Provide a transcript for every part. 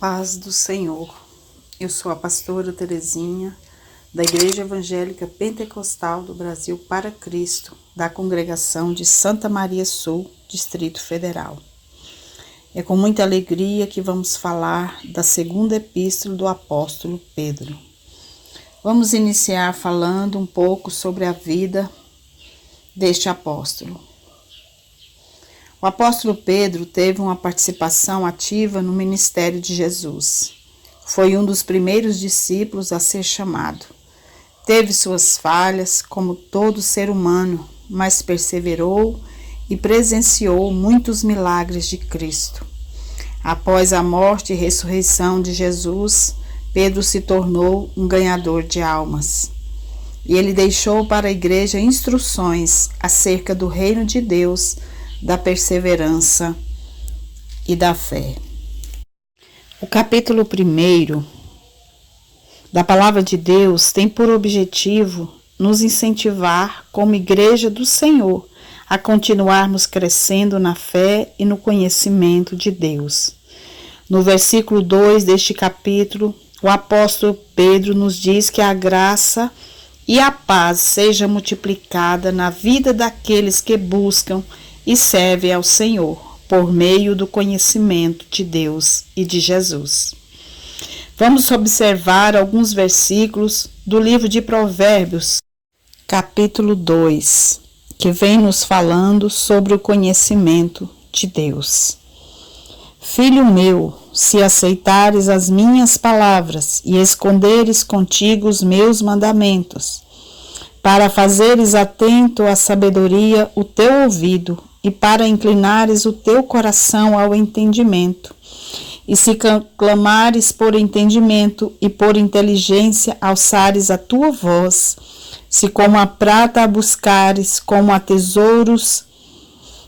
Paz do Senhor. Eu sou a pastora Terezinha, da Igreja Evangélica Pentecostal do Brasil para Cristo, da congregação de Santa Maria Sul, Distrito Federal. É com muita alegria que vamos falar da segunda epístola do apóstolo Pedro. Vamos iniciar falando um pouco sobre a vida deste apóstolo. O apóstolo Pedro teve uma participação ativa no ministério de Jesus. Foi um dos primeiros discípulos a ser chamado. Teve suas falhas, como todo ser humano, mas perseverou e presenciou muitos milagres de Cristo. Após a morte e ressurreição de Jesus, Pedro se tornou um ganhador de almas. E ele deixou para a igreja instruções acerca do reino de Deus, da perseverança e da fé. O capítulo 1 da Palavra de Deus tem por objetivo nos incentivar, como Igreja do Senhor, a continuarmos crescendo na fé e no conhecimento de Deus. No versículo 2 deste capítulo, o apóstolo Pedro nos diz que a graça e a paz seja multiplicada na vida daqueles que buscam e serve ao Senhor, por meio do conhecimento de Deus e de Jesus. Vamos observar alguns versículos do livro de Provérbios, capítulo 2, que vem nos falando sobre o conhecimento de Deus. Filho meu, se aceitares as minhas palavras e esconderes contigo os meus mandamentos, para fazeres atento à sabedoria o teu ouvido, e para inclinares o teu coração ao entendimento. E se clamares por entendimento e por inteligência alçares a tua voz, se como a prata a buscares, como a tesouros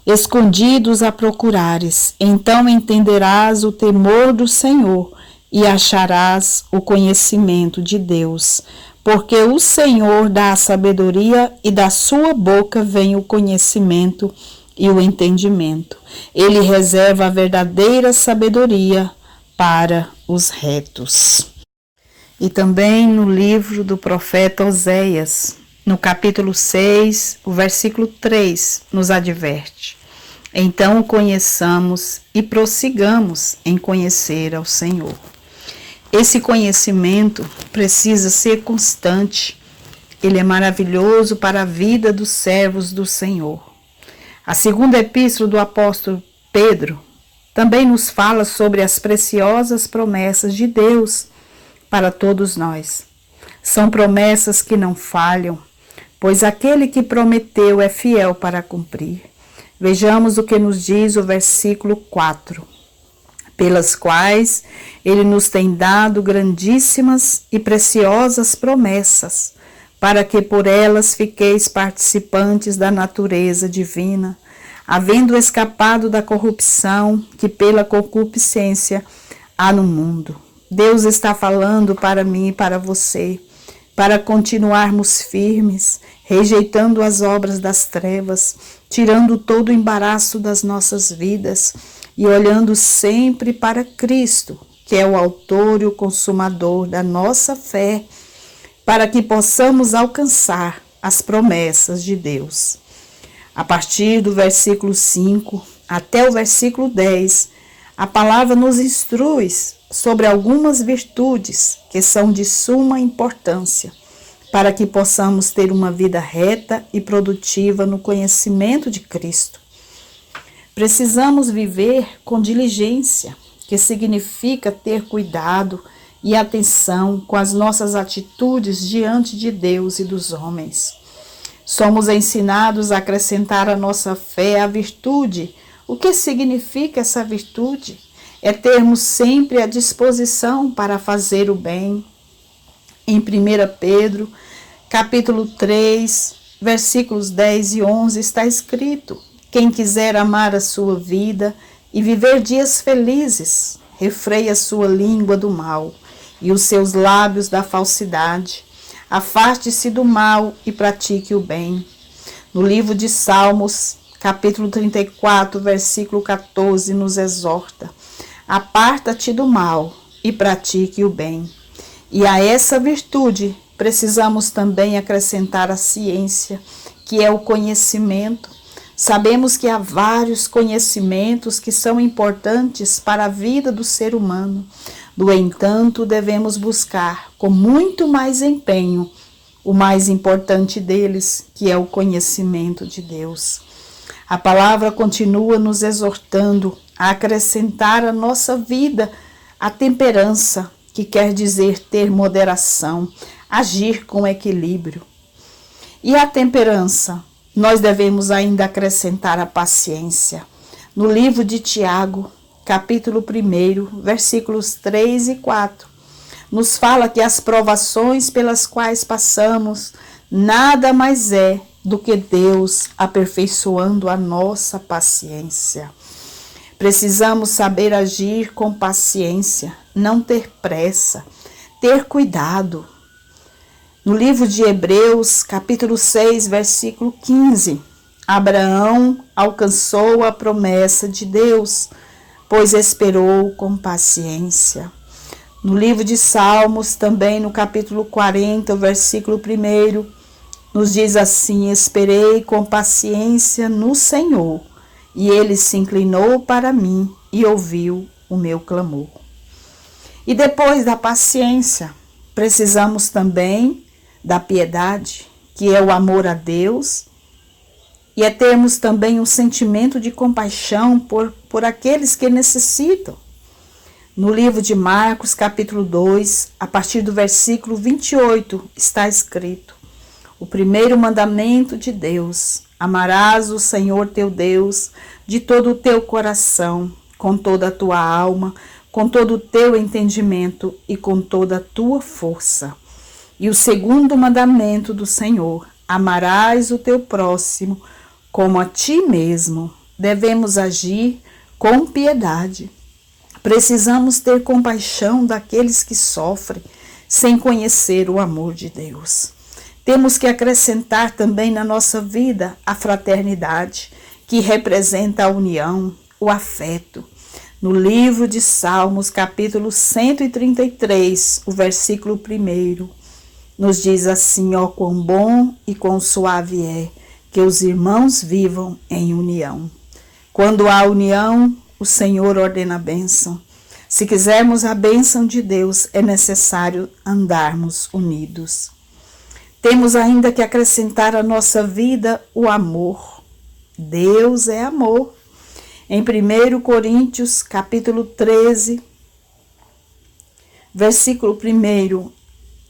escondidos a procurares, então entenderás o temor do Senhor e acharás o conhecimento de Deus. Porque o Senhor dá a sabedoria e da sua boca vem o conhecimento e o entendimento. Ele reserva a verdadeira sabedoria para os retos. E também no livro do profeta Oséias, no capítulo 6, o versículo 3, nos adverte: então o conheçamos e prossigamos em conhecer ao Senhor. Esse conhecimento precisa ser constante. Ele é maravilhoso para a vida dos servos do Senhor. A segunda epístola do apóstolo Pedro também nos fala sobre as preciosas promessas de Deus para todos nós. São promessas que não falham, pois aquele que prometeu é fiel para cumprir. Vejamos o que nos diz o versículo 4. Pelas quais ele nos tem dado grandíssimas e preciosas promessas, para que por elas fiqueis participantes da natureza divina, havendo escapado da corrupção que pela concupiscência há no mundo. Deus está falando para mim e para você, para continuarmos firmes, rejeitando as obras das trevas, tirando todo o embaraço das nossas vidas e olhando sempre para Cristo, que é o autor e o consumador da nossa fé, para que possamos alcançar as promessas de Deus. A partir do versículo 5 até o versículo 10, a palavra nos instrui sobre algumas virtudes que são de suma importância, para que possamos ter uma vida reta e produtiva no conhecimento de Cristo. Precisamos viver com diligência, que significa ter cuidado e atenção com as nossas atitudes diante de Deus e dos homens. Somos ensinados a acrescentar à nossa fé a virtude. O que significa essa virtude? É termos sempre a disposição para fazer o bem. Em 1 Pedro, capítulo 3, versículos 10 e 11, está escrito: quem quiser amar a sua vida e viver dias felizes, refreia a sua língua do mal e os seus lábios da falsidade. Afaste-se do mal e pratique o bem. No livro de Salmos, capítulo 34, versículo 14, nos exorta: aparta-te do mal e pratique o bem. E a essa virtude precisamos também acrescentar a ciência, que é o conhecimento. Sabemos que há vários conhecimentos que são importantes para a vida do ser humano. No entanto, devemos buscar com muito mais empenho o mais importante deles, que é o conhecimento de Deus. A palavra continua nos exortando a acrescentar à nossa vida a temperança, que quer dizer ter moderação, agir com equilíbrio. E a temperança, nós devemos ainda acrescentar a paciência. No livro de Tiago, capítulo 1, versículos 3 e 4, nos fala que as provações pelas quais passamos nada mais é do que Deus aperfeiçoando a nossa paciência. Precisamos saber agir com paciência, não ter pressa, ter cuidado. No livro de Hebreus, capítulo 6, versículo 15, Abraão alcançou a promessa de Deus, pois esperou com paciência. No livro de Salmos, também no capítulo 40, versículo 1, nos diz assim: esperei com paciência no Senhor, e ele se inclinou para mim e ouviu o meu clamor. E depois da paciência, precisamos também da piedade, que é o amor a Deus, e é termos também um sentimento de compaixão por aqueles que necessitam. No livro de Marcos, capítulo 2, a partir do versículo 28, está escrito: o primeiro mandamento de Deus: amarás o Senhor teu Deus de todo o teu coração, com toda a tua alma, com todo o teu entendimento e com toda a tua força. E o segundo mandamento do Senhor: amarás o teu próximo como a ti mesmo. Devemos agir com piedade. Precisamos ter compaixão daqueles que sofrem, sem conhecer o amor de Deus. Temos que acrescentar também na nossa vida a fraternidade, que representa a união, o afeto. No livro de Salmos, capítulo 133, o versículo 1, nos diz assim: ó, quão bom e quão suave é que os irmãos vivam em união. Quando há união, o Senhor ordena a bênção. Se quisermos a bênção de Deus, é necessário andarmos unidos. Temos ainda que acrescentar à nossa vida o amor. Deus é amor. Em 1 Coríntios, capítulo 13, versículo 1,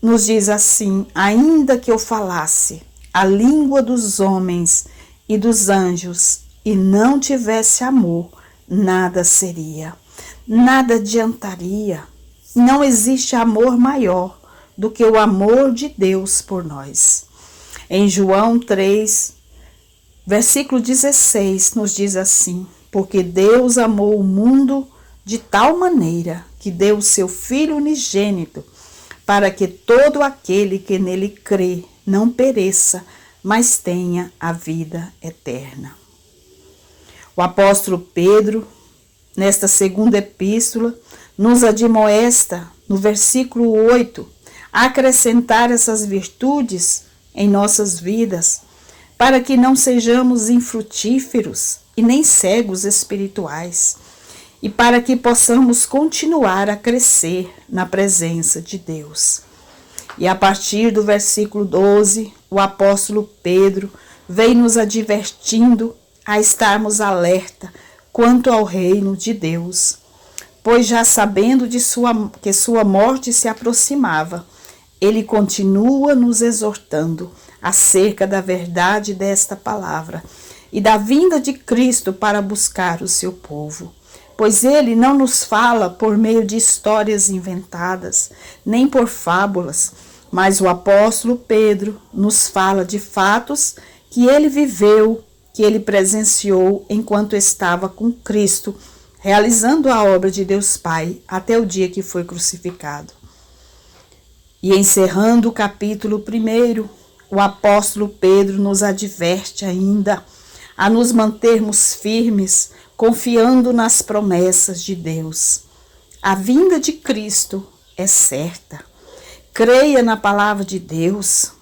nos diz assim: ainda que eu falasse a língua dos homens e dos anjos e não tivesse amor, nada seria, nada adiantaria. Não existe amor maior do que o amor de Deus por nós. Em João 3, versículo 16, nos diz assim: porque Deus amou o mundo de tal maneira que deu o seu Filho unigênito, para que todo aquele que nele crê não pereça, mas tenha a vida eterna. O apóstolo Pedro, nesta segunda epístola, nos admoesta, no versículo 8, a acrescentar essas virtudes em nossas vidas, para que não sejamos infrutíferos e nem cegos espirituais, e para que possamos continuar a crescer na presença de Deus. E a partir do versículo 12, o apóstolo Pedro vem nos advertindo a estarmos alerta quanto ao reino de Deus, pois já sabendo que sua morte se aproximava, ele continua nos exortando acerca da verdade desta palavra e da vinda de Cristo para buscar o seu povo. Pois ele não nos fala por meio de histórias inventadas, nem por fábulas, mas o apóstolo Pedro nos fala de fatos que ele viveu, que ele presenciou enquanto estava com Cristo, realizando a obra de Deus Pai até o dia que foi crucificado. E encerrando o capítulo 1, o apóstolo Pedro nos adverte ainda a nos mantermos firmes, confiando nas promessas de Deus. A vinda de Cristo é certa. Creia na palavra de Deus.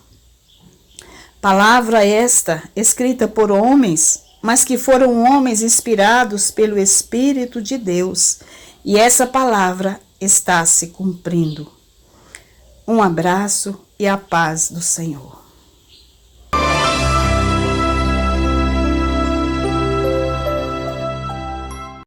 Palavra esta escrita por homens, mas que foram homens inspirados pelo Espírito de Deus. E essa palavra está se cumprindo. Um abraço e a paz do Senhor.